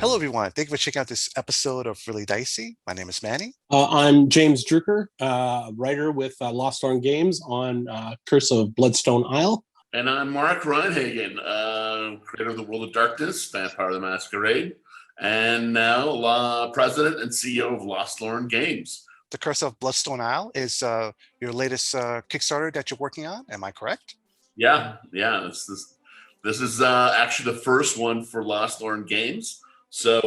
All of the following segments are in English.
Hello, everyone. Thank you for checking out this episode of Really Dicey. My name is Manny. I'm James Droucker, writer with Lostlorn Games on Curse of Bloodstone Isle. And I'm Mark Rein-Hagen, creator of the World of Darkness, Vampire the Masquerade, and now president and CEO of Lostlorn Games. The Curse of Bloodstone Isle is your latest Kickstarter that you're working on. Am I correct? Yeah. This is actually the first one for Lostlorn Games, so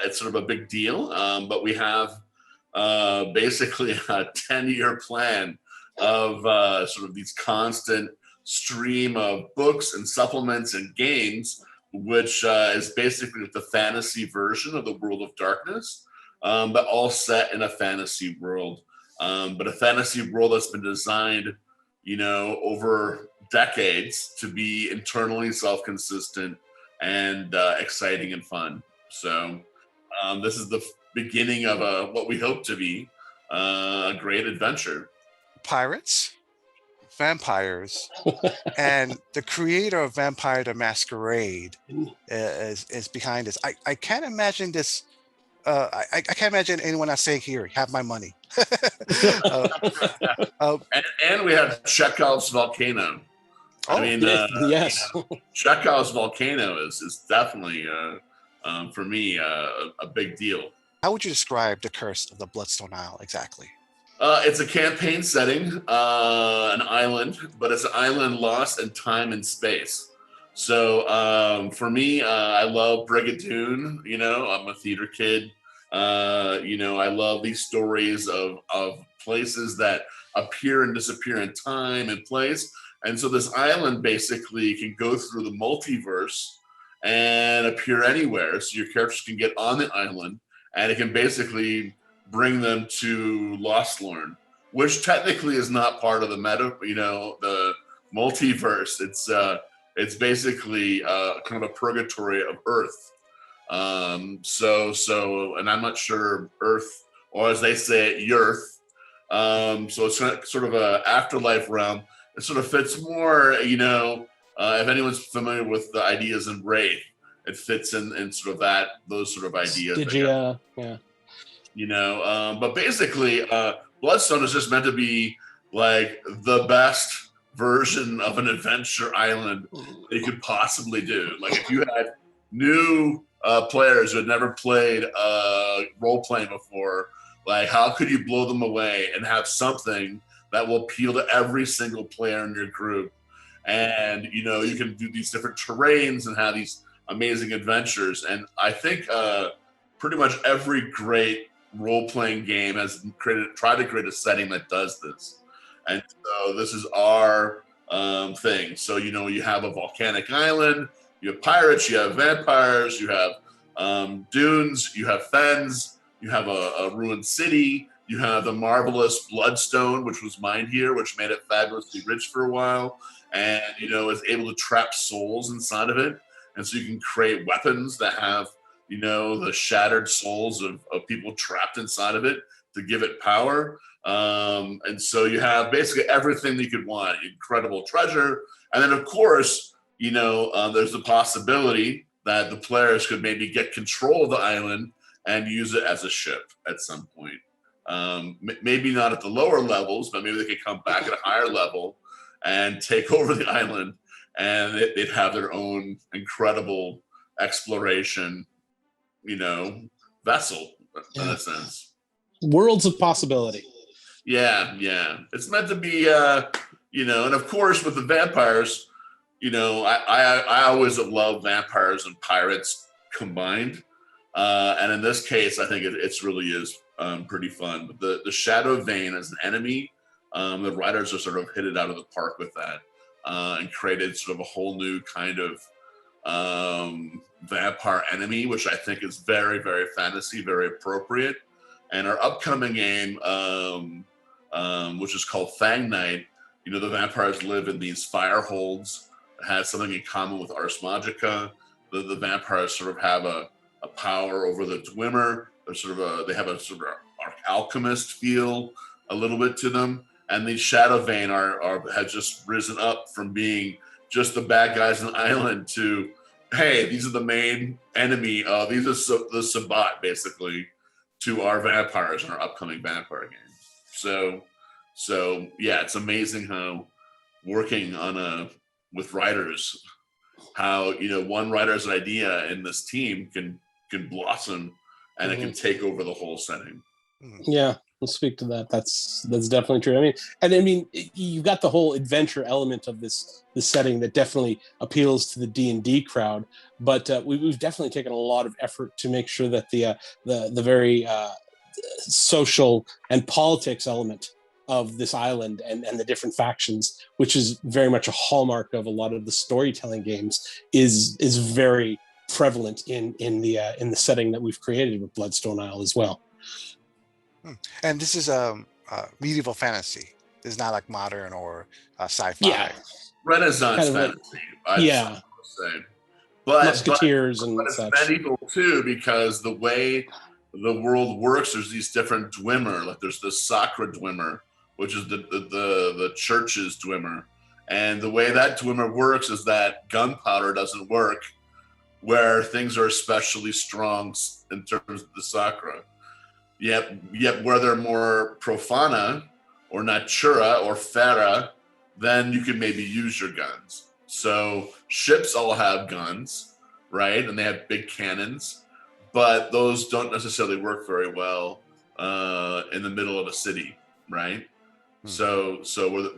it's sort of a big deal. But we have basically a 10-year plan of sort of these constant stream of books and supplements and games, which is basically the fantasy version of the World of Darkness, but all set in a fantasy world. But a fantasy world that's been designed, over decades to be internally self-consistent and exciting and fun. So this is the beginning of what we hope to be a great adventure. Pirates, vampires, and the creator of Vampire the Masquerade is behind this. I can't imagine this. I can't imagine anyone not saying, "Here, have my money." And we have Chekhov's volcano. Yes. Chekhov's volcano is definitely, for me, a big deal. How would you describe the Curse of the Bloodstone Isle exactly? It's a campaign setting, an island, but it's an island lost in time and space. So for me, I love Brigadoon. I'm a theater kid. I love these stories of places that appear and disappear in time and place. And so this island basically can go through the multiverse and appear anywhere. So your characters can get on the island, and it can basically bring them to Lostlorn, which technically is not part of the the multiverse. It's basically kind of a purgatory of Earth. And I'm not sure Earth, or as they say it, Yerth. So it's sort of a afterlife realm. It sort of fits more, if anyone's familiar with the ideas in Wraith, it fits in sort of those sort of ideas. Yeah. But basically, Bloodstone is just meant to be like the best version of an adventure island that you could possibly do. Like if you had new players who had never played role playing before, like how could you blow them away and have something that will appeal to every single player in your group? And you can do these different terrains and have these amazing adventures. And I think pretty much every great role-playing game has tried to create a setting that does this. And so this is our thing. So you have a volcanic island, you have pirates, you have vampires, you have dunes, you have fens, you have a ruined city, you have the marvelous Bloodstone, which was mined here, which made it fabulously rich for a while, and is able to trap souls inside of it. And so you can create weapons that have the shattered souls of people trapped inside of it to give it power. And so you have basically everything that you could want, incredible treasure. And then of course, there's the possibility that the players could maybe get control of the island and use it as a ship at some point. Maybe not at the lower levels, but maybe they could come back at a higher level and take over the island, and they'd have their own incredible exploration, vessel in a sense. Worlds of possibility. Yeah. It's meant to be, and of course with the vampires, I always have loved vampires and pirates combined. And in this case, I think it really is pretty fun. But the Shadow Vein as an enemy, the writers are sort of hit it out of the park with that and created sort of a whole new kind of vampire enemy, which I think is very, very fantasy, very appropriate. And our upcoming game, which is called Fang Night, the vampires live in these fire holds. It has something in common with Ars Magica. The vampires sort of have a power over the Dwemer. They have a sort of alchemist feel a little bit to them. And these Shadow Vein have just risen up from being just the bad guys on the island to hey, these are the main enemy. These are the Sabbat, basically, to our vampires in our upcoming vampire game. So yeah, it's amazing how working with writers, how one writer's idea in this team can blossom, and it can take over the whole setting. Yeah, we'll speak to that. That's definitely true. I mean, you've got the whole adventure element of the setting that definitely appeals to the D&D crowd. But we've definitely taken a lot of effort to make sure that the very social and politics element of this island and the different factions, which is very much a hallmark of a lot of the storytelling games, is very prevalent in the setting that we've created with Bloodstone Isle as well. And this is medieval fantasy. This is not like modern or sci-fi. Yeah, Renaissance kind of fantasy. Like, say. But musketeers and it's such. medieval too, because the way the world works, there's these different Dwemer. Like there's the Sacra Dwemer, which is the church's Dwemer, and the way that Dwemer works is that gunpowder doesn't work where things are especially strong in terms of the Sacra. Yet where they're more profana or natura or fera, then you can maybe use your guns. So ships all have guns, right? And they have big cannons, but those don't necessarily work very well in the middle of a city, right? So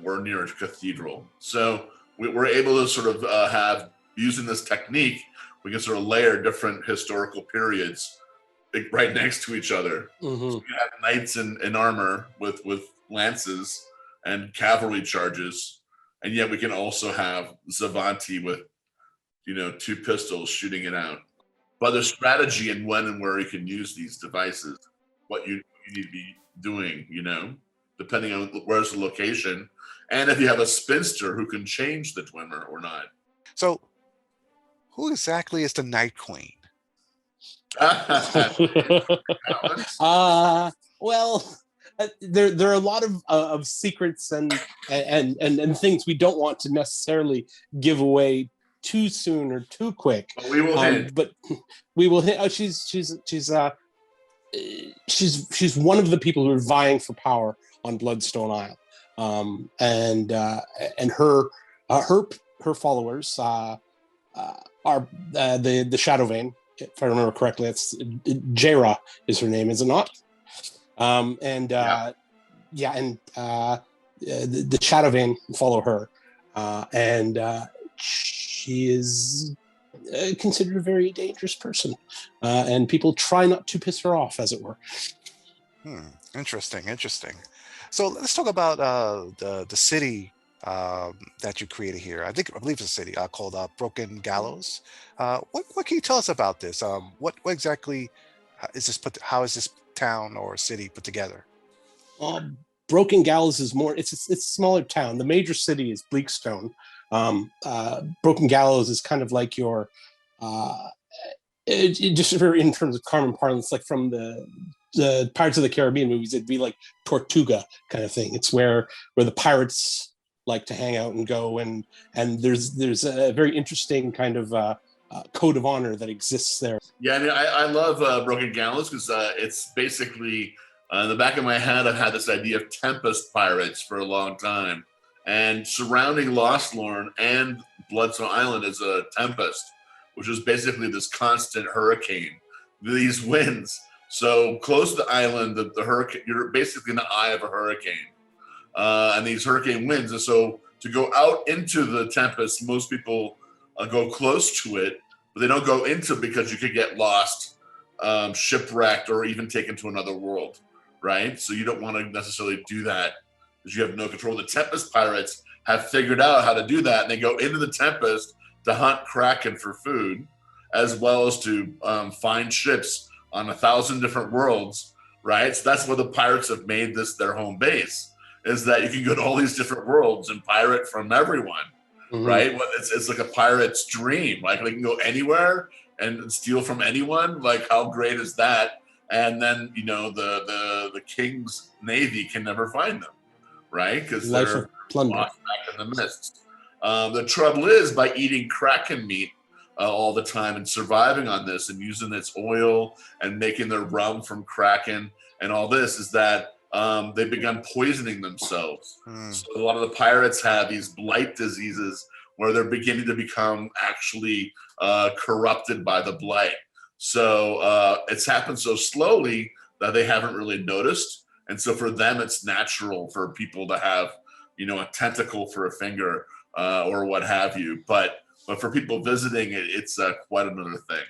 we're near a cathedral. So we're able to sort of have, using this technique, we can sort of layer different historical periods right next to each other. So you have knights in armor with lances and cavalry charges, and yet we can also have Zavanti with 2 pistols shooting it out. But there's strategy in when and where you can use these devices, what you need to be doing, depending on where's the location, and if you have a spinster who can change the Dwemer or not. So who exactly is the Night Queen? Well, there are a lot of secrets and things we don't want to necessarily give away too soon or too quick. But we will hit. But we will hit. Oh, she's one of the people who are vying for power on Bloodstone Isle, and her followers are the Shadow Vein. If I remember correctly, it's Jera is her name, is it not? The Shadow Vein follow her, and she is considered a very dangerous person, and people try not to piss her off, as it were. Interesting. So let's talk about the city that you created here. I believe it's a city called Broken Gallows. What can you tell us about this? What exactly is this how is this town or city put together? Broken Gallows is more. It's a smaller town. The major city is Bleakstone. Broken Gallows is kind of like your just in terms of common parlance, like from the Pirates of the Caribbean movies, it'd be like Tortuga kind of thing. It's where the pirates like to hang out and go, and there's a very interesting kind of code of honor that exists there. Yeah, I love Broken Gallows because it's basically in the back of my head. I've had this idea of Tempest Pirates for a long time, and surrounding Lostlorn and Bloodstone Island is a tempest, which is basically this constant hurricane. These winds so close to the island that the hurricane, you're basically in the eye of a hurricane. And these hurricane winds. And so to go out into the tempest, most people go close to it, but they don't go into it because you could get lost, shipwrecked, or even taken to another world, right? So you don't want to necessarily do that because you have no control. The Tempest Pirates have figured out how to do that, and they go into the tempest to hunt Kraken for food, as well as to find ships on 1,000 different worlds, right? So that's where the pirates have made this their home base, is that you can go to all these different worlds and pirate from everyone, right? Well, it's like a pirate's dream. Like they can go anywhere and steal from anyone. Like how great is that? And then the king's navy can never find them, right? Because they're lost back in the mists. The trouble is, by eating Kraken meat, all the time and surviving on this and using its oil and making their rum from Kraken and all this, is that they've begun poisoning themselves. So a lot of the pirates have these blight diseases where they're beginning to become actually corrupted by the blight. So it's happened so slowly that they haven't really noticed. And so for them, it's natural for people to have, a tentacle for a finger or what have you. But for people visiting, it's quite another thing.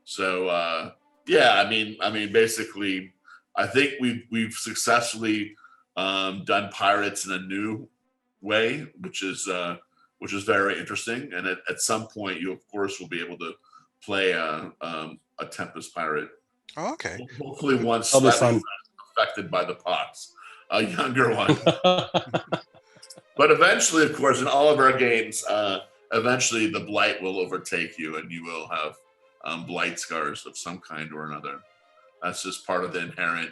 So yeah, I mean, basically, I think we've successfully done pirates in a new way, which is very interesting. And at some point, you of course will be able to play a Tempest pirate. Oh, okay. Hopefully, one That'll be slightly fun. affected by the pox, a younger one. But eventually, of course, in all of our games, eventually the blight will overtake you, and you will have blight scars of some kind or another. That's just part of the inherent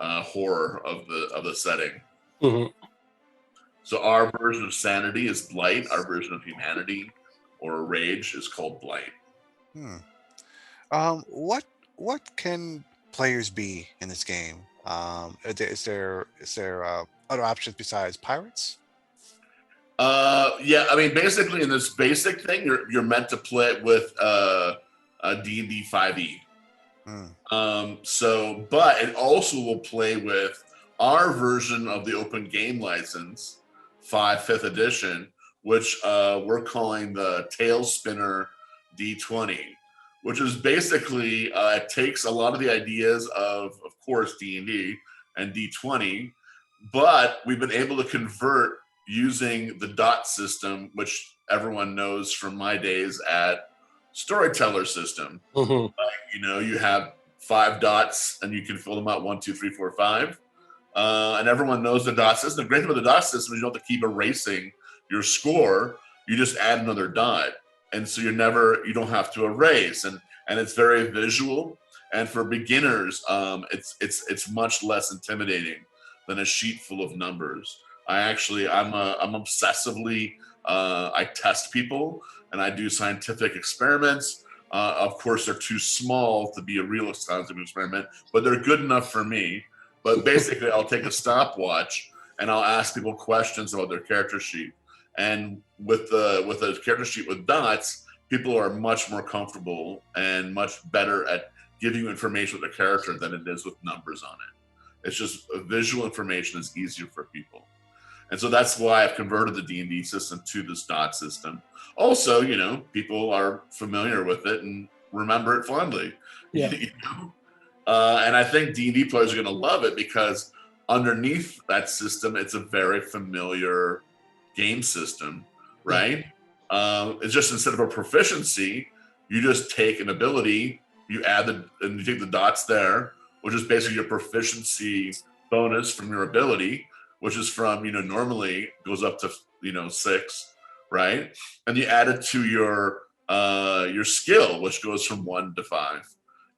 horror of the setting. Mhm. So our version of sanity is blight. Our version of humanity or rage is called blight. What can players be in this game? Is there other options besides pirates? Yeah, I mean, basically, in this basic thing, you're meant to play it with a D&D 5e. But it also will play with our version of the open game license, 5th edition, which we're calling the Tail Spinner D20, which is basically it takes a lot of the ideas of course, D&D and D20, but we've been able to convert using the dot system, which everyone knows from my days at Storyteller system. You have 5 dots and you can fill them out 1, 2, 3, 4, 5. And everyone knows the dot system. The great thing about the dot system is you don't have to keep erasing your score. You just add another dot. And so you don't have to erase. And it's very visual. And for beginners, it's much less intimidating than a sheet full of numbers. I'm obsessively, I test people and I do scientific experiments. Of course, they're too small to be a real scientific experiment, but they're good enough for me. But basically, I'll take a stopwatch and I'll ask people questions about their character sheet. And with a character sheet with dots, people are much more comfortable and much better at giving you information with a character than it is with numbers on it. It's just visual information is easier for people. And so that's why I've converted the D&D system to this dot system. Also, people are familiar with it and remember it fondly. Yeah. And I think D&D players are going to love it because underneath that system, it's a very familiar game system, right? It's just instead of a proficiency, you just take an ability, you add and you take the dots there, which is basically your proficiency bonus from your ability, which is from, normally goes up to, 6, right? And you add it to your skill, which goes from 1 to 5.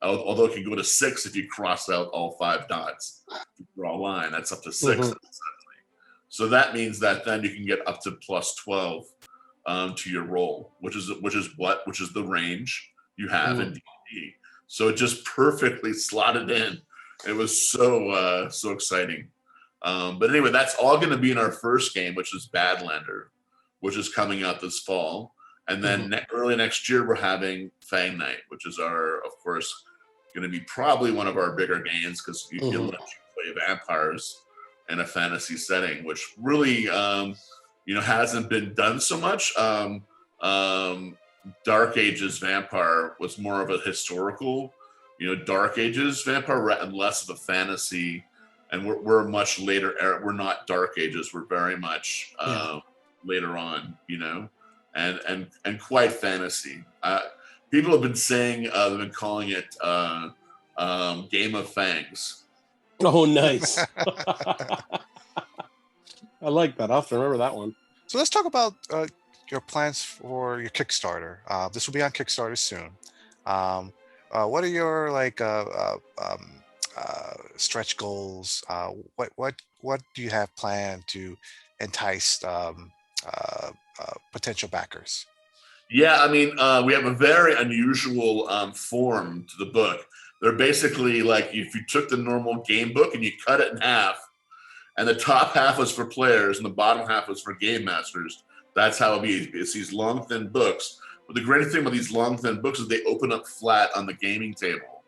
Although it can go to 6 if you cross out all 5 dots. If you draw a line, that's up to 6. So that means that then you can get up to plus 12 to your roll, which is the range you have in D&D. So it just perfectly slotted in. It was so exciting. But anyway, that's all going to be in our first game, which is Badlander, which is coming out this fall. And then early next year, we're having Fang Night, which is of course, going to be probably one of our bigger games because you let you play vampires in a fantasy setting, which really, hasn't been done so much. Dark Ages Vampire was more of a historical, Dark Ages Vampire and less of a fantasy. And we're much later era. We're not Dark Ages. We're very much later on, and quite fantasy. People have been saying they've been calling it Game of Fangs. Oh, nice. I like that. I'll have to remember that one. So let's talk about your plans for your Kickstarter. This will be on Kickstarter soon. What are your stretch goals? What do you have planned to entice potential backers? Yeah, I mean, we have a very unusual form to the book. They're basically like if you took the normal game book and you cut it in half, and the top half was for players and the bottom half was for game masters. That's how it be. It's these long, thin books. But the great thing about these long, thin books is they open up flat on the gaming table,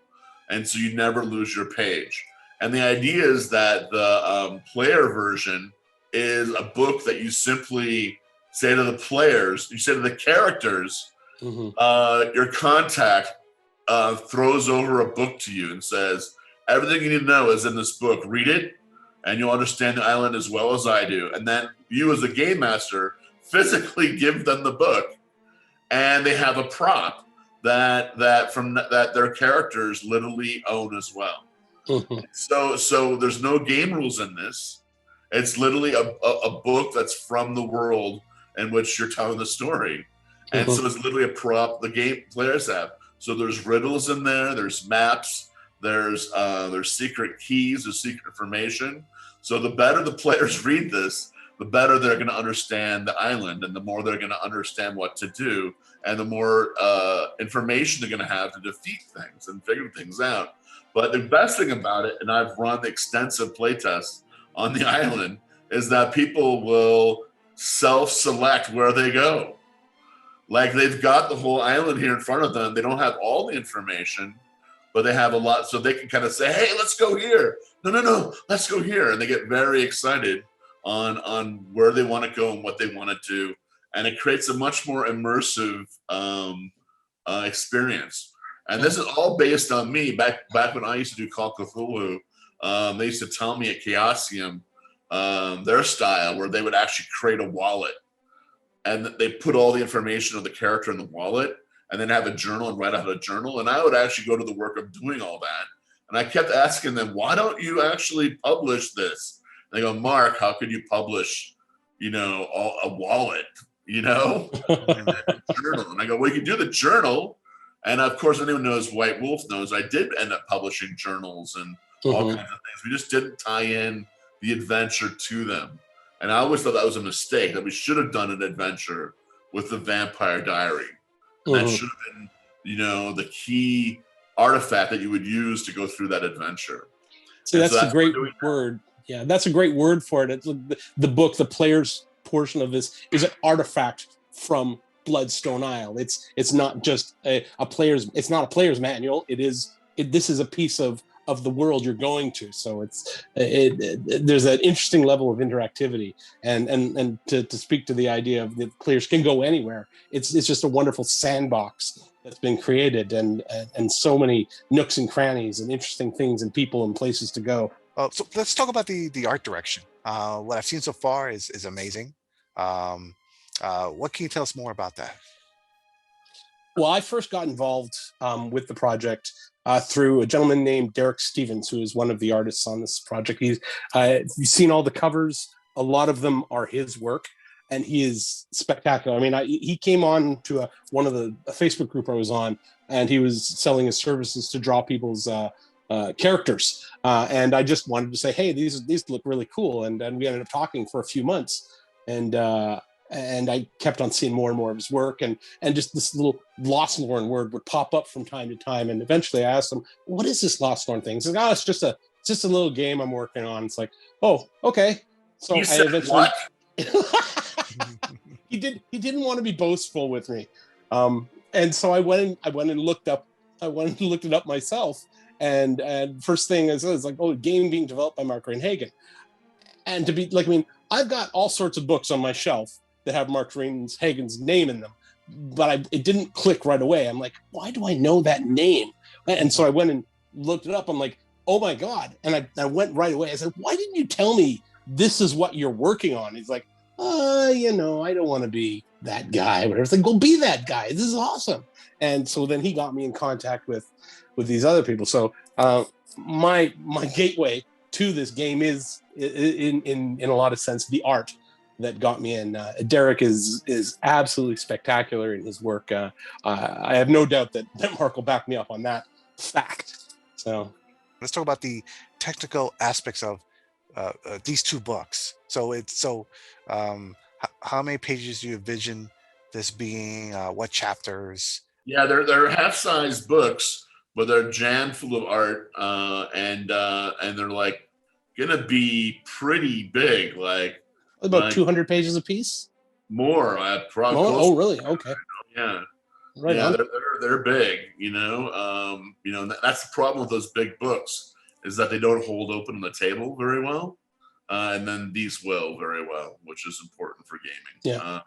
and so you never lose your page. And the idea is that the player version is a book that you simply say to the players, you say to the characters, your contact throws over a book to you and says, everything you need to know is in this book. Read it, and you'll understand the island as well as I do. And then you, as a game master, physically give them the book, and they have a prop that their characters literally own as well. So there's no game rules in this. It's literally a book that's from the world in which you're telling the story. And so it's literally a prop the game players have. So there's riddles in there, there's maps, there's secret keys, there's secret information. So the better the players read this, the better they're going to understand the island, and the more they're going to understand what to do, and the more information they're going to have to defeat things and figure things out. But the best thing about it, and I've run extensive playtests on the island, is that people will self-select where they go. Like they've got the whole island here in front of them. They don't have all the information, but they have a lot, so they can kind of say, hey, let's go here. No, let's go here. And they get very excited on where they want to go and what they want to do. And it creates a much more immersive experience. And this is all based on me. Back when I used to do Call Cthulhu, they used to tell me at Chaosium their style, where they would actually create a wallet. And they put all the information of the character in the wallet, and then have a journal and write out a journal. And I would actually go to the work of doing all that. And I kept asking them, why don't you actually publish this? And they go, Mark, how could you publish, a wallet, and a journal? And I go, well, you can do the journal. And of course, anyone knows, White Wolf knows, I did end up publishing journals and all kinds of things. We just didn't tie in the adventure to them. And I always thought that was a mistake, that we should have done an adventure with the Vampire Diary. That should have been, the key artifact that you would use to go through that adventure. So that's a great word. Yeah, that's a great word for it. It's the book, the player's portion of this is an artifact from Bloodstone Isle. It's not just a player's. It's not a player's manual. This is a piece of the world you're going to. So there's an interesting level of interactivity, and to speak to the idea of the players can go anywhere. It's just a wonderful sandbox that's been created, and so many nooks and crannies and interesting things and people and places to go. So let's talk about the art direction. What I've seen so far is amazing. What can you tell us more about that? Well, I first got involved with the project through a gentleman named Derek Stevens, who is one of the artists on this project. You've seen all the covers. A lot of them are his work, and he is spectacular. I mean, he came on to a Facebook group I was on, and he was selling his services to draw people's characters. And I just wanted to say, hey, these look really cool. And we ended up talking for a few months, and I kept on seeing more and more of his work, and just this little Lostlorn word would pop up from time to time. And eventually I asked him, what is this Lostlorn thing? He's like, oh, it's just a little game I'm working on. It's like, oh, okay. So I eventually he didn't want to be boastful with me. And so I went and looked it up myself. And first thing is like, oh, game being developed by Mark Rein-Hagen. And to be like, I mean, I've got all sorts of books on my shelf that have Mark Rein-Hagen's name in them, but it didn't click right away. I'm like, why do I know that name? And so I went and looked it up. I'm like, oh my God. And I went right away. I said, why didn't you tell me this is what you're working on? He's like, I don't want to be that guy. Whatever. It's like, go be that guy. This is awesome. And so then he got me in contact with these other people. So my gateway to this game is in a lot of sense the art that got me in. Derek is absolutely spectacular in his work. I have no doubt that Mark will back me up on that fact. So let's talk about the technical aspects of these two books. So how many pages do you envision this being? What chapters? Yeah, they're half-sized books, but they're jammed full of art, and they're like gonna be pretty big, About like 200 pages a piece. more, probably Oh, close. oh, really? Okay. Yeah, Right yeah, on. they're big. That's the problem with those big books is that they don't hold open on the table very well, and then these will very well, which is important for gaming. Yeah.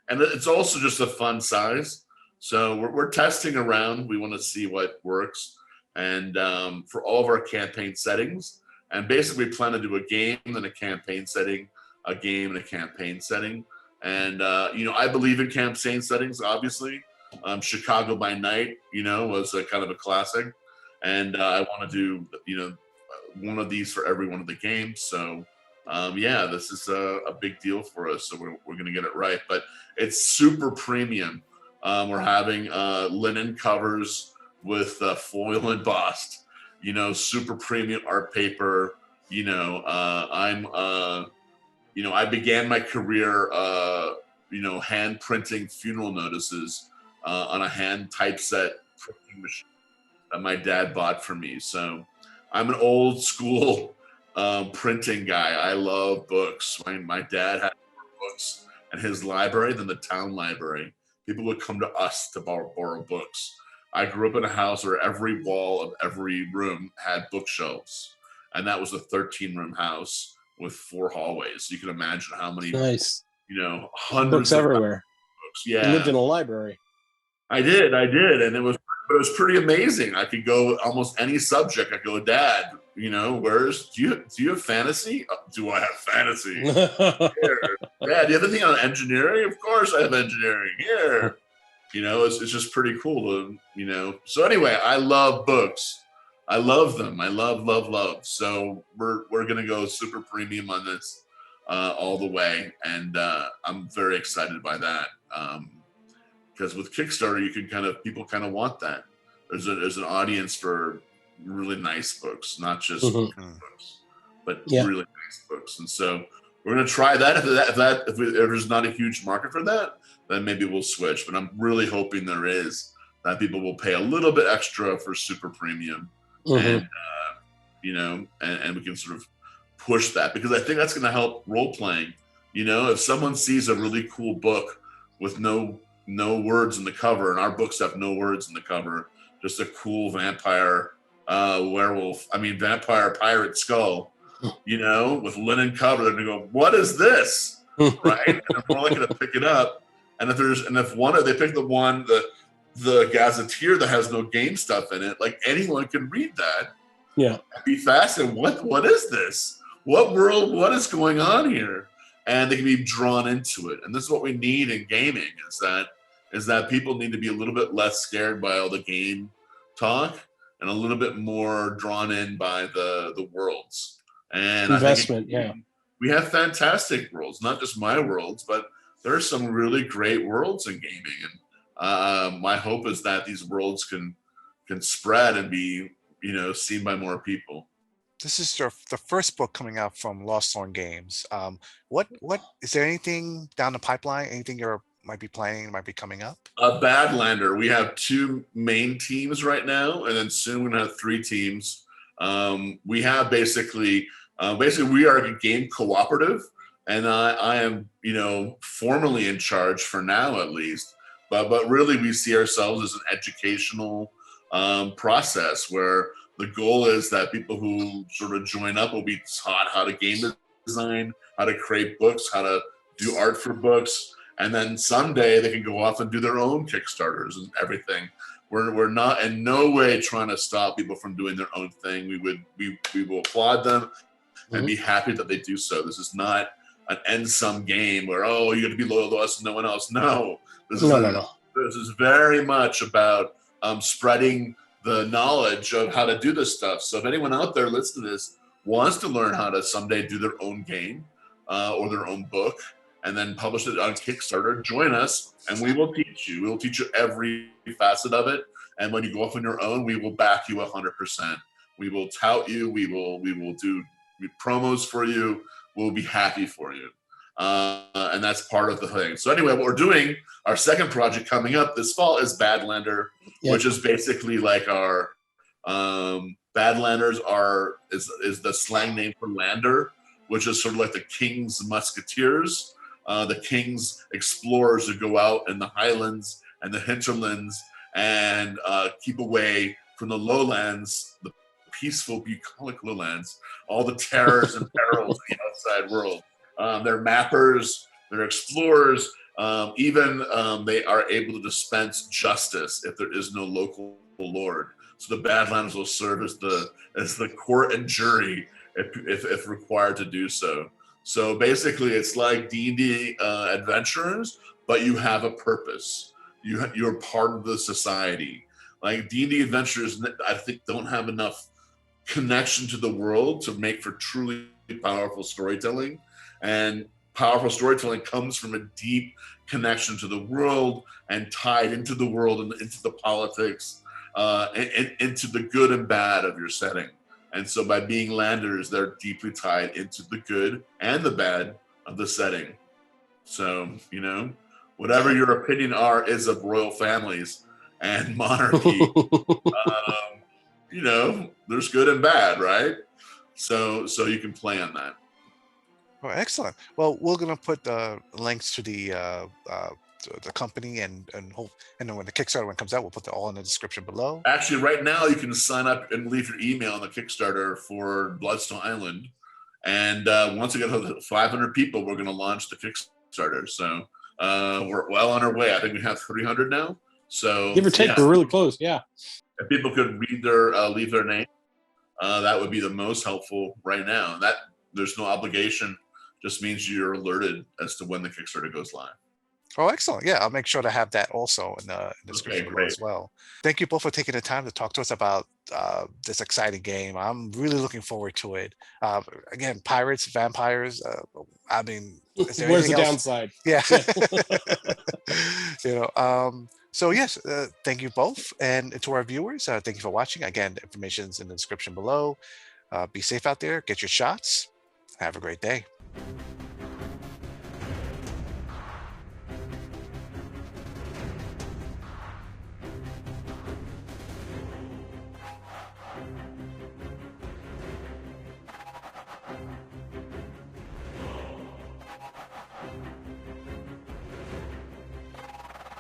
And it's also just a fun size. So we're testing around. We want to see what works, and for all of our campaign settings, and basically we plan to do a game and a campaign setting, a game and a campaign setting. And I believe in campaign settings. Obviously, Chicago by Night, was a kind of a classic, and I want to do one of these for every one of the games. So this is a big deal for us. So we're going to get it right, but it's super premium. We're having linen covers with foil embossed, super premium art paper. I began my career, hand printing funeral notices on a hand typeset printing machine that my dad bought for me. So I'm an old school printing guy. I love books. My dad had more books in his library than the town library. People would come to us to borrow books. I grew up in a house where every wall of every room had bookshelves, and that was a 13-room house with 4 hallways. You can imagine how many, Nice. hundreds Books of everywhere. books. You lived Yeah, in a library. I did, and it was pretty amazing. I could go almost any subject. I go, Dad, do you have fantasy? Do I have fantasy? Here. Dad, do you have anything on engineering? Of course I have engineering. Here. It's just pretty cool So anyway, I love books. I love them. I love. So we're gonna go super premium on this all the way, and I'm very excited by that. Because with Kickstarter, people kind of want that. There's an audience for really nice books, not just books, but really nice books. And so we're going to try that. If there's not a huge market for that, then maybe we'll switch. But I'm really hoping there is, that people will pay a little bit extra for super premium, and and we can sort of push that, because I think that's going to help role playing. If someone sees a really cool book with no words in the cover, and our books have no words in the cover, just a cool vampire vampire pirate skull, with linen cover, they're gonna go, what is this? Right? And they're more likely to pick it up. And if they pick the gazetteer that has no game stuff in it, like, anyone can read that. Yeah. And be fascinated. What is this? What world? What is going on here? And they can be drawn into it. And this is what we need in gaming, is that people need to be a little bit less scared by all the game talk and a little bit more drawn in by the worlds. And investment. I think we have fantastic worlds, not just my worlds, but there are some really great worlds in gaming. And my hope is that these worlds can spread and be seen by more people. This is the first book coming out from Lostlorn Games. What is there anything down the pipeline? Anything you might be planning, might be coming up? Badlander. We have 2 main teams right now, and then soon we're gonna have 3 teams. We have basically we are a game cooperative, and I am formally in charge for now, at least. But really, we see ourselves as an educational process where the goal is that people who sort of join up will be taught how to game design, how to create books, how to do art for books, and then someday they can go off and do their own Kickstarters and everything. We're not in no way trying to stop people from doing their own thing. We will applaud them and be happy that they do so. This is not an end sum game where, you got to be loyal to us and no one else. No, this is very much about spreading the knowledge of how to do this stuff. So if anyone out there listening to this wants to learn how to someday do their own game or their own book and then publish it on Kickstarter, join us and we will teach you. We will teach you every facet of it. And when you go off on your own, we will back you 100%. We will tout you. We will do promos for you. We'll be happy for you. and that's part of the thing. So anyway, what we're doing, our second project coming up this fall is Badlander, which is basically like our Badlanders is the slang name for lander, which is sort of like the king's musketeers, the king's explorers who go out in the highlands and the hinterlands and keep away from the lowlands, the peaceful, bucolic lowlands, all the terrors and perils of the outside world. They're mappers, they're explorers, even they are able to dispense justice if there is no local lord. So the Badlanders will serve as the court and jury if required to do so. So basically, it's like D&D adventurers, but you have a purpose. You're part of the society. Like D&D adventurers, I think, don't have enough connection to the world to make for truly powerful storytelling. And powerful storytelling comes from a deep connection to the world and tied into the world and into the politics, and into the good and bad of your setting. And so by being landers, they're deeply tied into the good and the bad of the setting. So, whatever your opinion is of royal families and monarchy, there's good and bad, right? So you can play on that. Oh, excellent. Well, we're going to put links to the company and then when the Kickstarter one comes out, we'll put it all in the description below. Actually, right now you can sign up and leave your email on the Kickstarter for Bloodstone Island. And once we get to 500 people, we're going to launch the Kickstarter. So we're well on our way. I think we have 300 now. So give or take, we're really close. Yeah. If people could leave their name, that would be the most helpful right now. That there's no obligation. Just means you're alerted as to when the Kickstarter goes live. Oh, excellent. Yeah, I'll make sure to have that also in the description below as well. Thank you both for taking the time to talk to us about this exciting game. I'm really looking forward to it. Again, pirates, vampires. I mean, is there where's the anything else? downside? Yeah. So yes, thank you both. And to our viewers, thank you for watching. Again, the information's in the description below. Be safe out there. Get your shots. Have a great day.